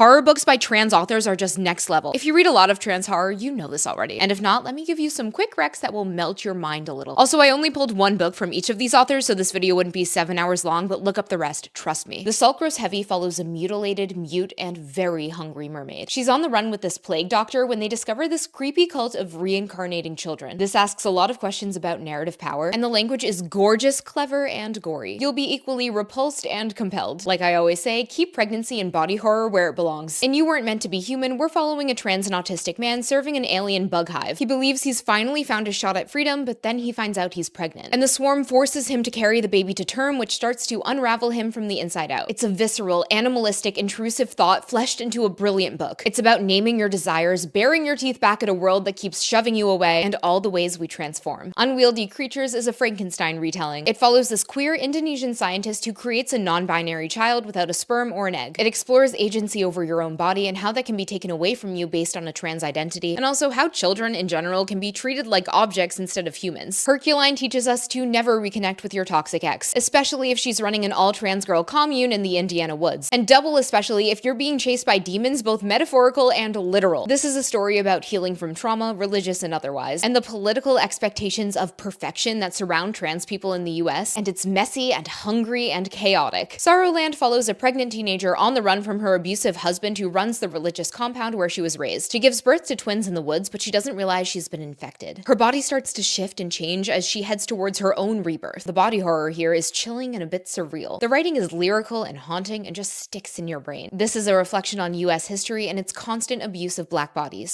Horror books by trans authors are just next level. If you read a lot of trans horror, you know this already. And if not, let me give you some quick recs that will melt your mind a little. Also, I only pulled one book from each of these authors, so this video wouldn't be 7 hours long, but look up the rest, trust me. The Salt Grows Heavy follows a mutilated, mute, and very hungry mermaid. She's on the run with this plague doctor when they discover this creepy cult of reincarnating children. This asks a lot of questions about narrative power, and the language is gorgeous, clever, and gory. You'll be equally repulsed and compelled. Like I always say, keep pregnancy and body horror where it belongs. In You Weren't Meant to Be Human, we're following a trans and autistic man serving an alien bug hive. He believes he's finally found his shot at freedom, but then he finds out he's pregnant. And the swarm forces him to carry the baby to term, which starts to unravel him from the inside out. It's a visceral, animalistic, intrusive thought fleshed into a brilliant book. It's about naming your desires, baring your teeth back at a world that keeps shoving you away, and all the ways we transform. Unwieldy Creatures is a Frankenstein retelling. It follows this queer Indonesian scientist who creates a non-binary child without a sperm or an egg. It explores agency over your own body and how that can be taken away from you based on a trans identity, and also how children in general can be treated like objects instead of humans. Herculine teaches us to never reconnect with your toxic ex, especially if she's running an all-trans girl commune in the Indiana woods, and double especially if you're being chased by demons, both metaphorical and literal. This is a story about healing from trauma, religious and otherwise, and the political expectations of perfection that surround trans people in the US, and it's messy and hungry and chaotic. Sorrowland follows a pregnant teenager on the run from her abusive husband who runs the religious compound where she was raised. She gives birth to twins in the woods, but she doesn't realize she's been infected. Her body starts to shift and change as she heads towards her own rebirth. The body horror here is chilling and a bit surreal. The writing is lyrical and haunting and just sticks in your brain. This is a reflection on US history and its constant abuse of Black bodies.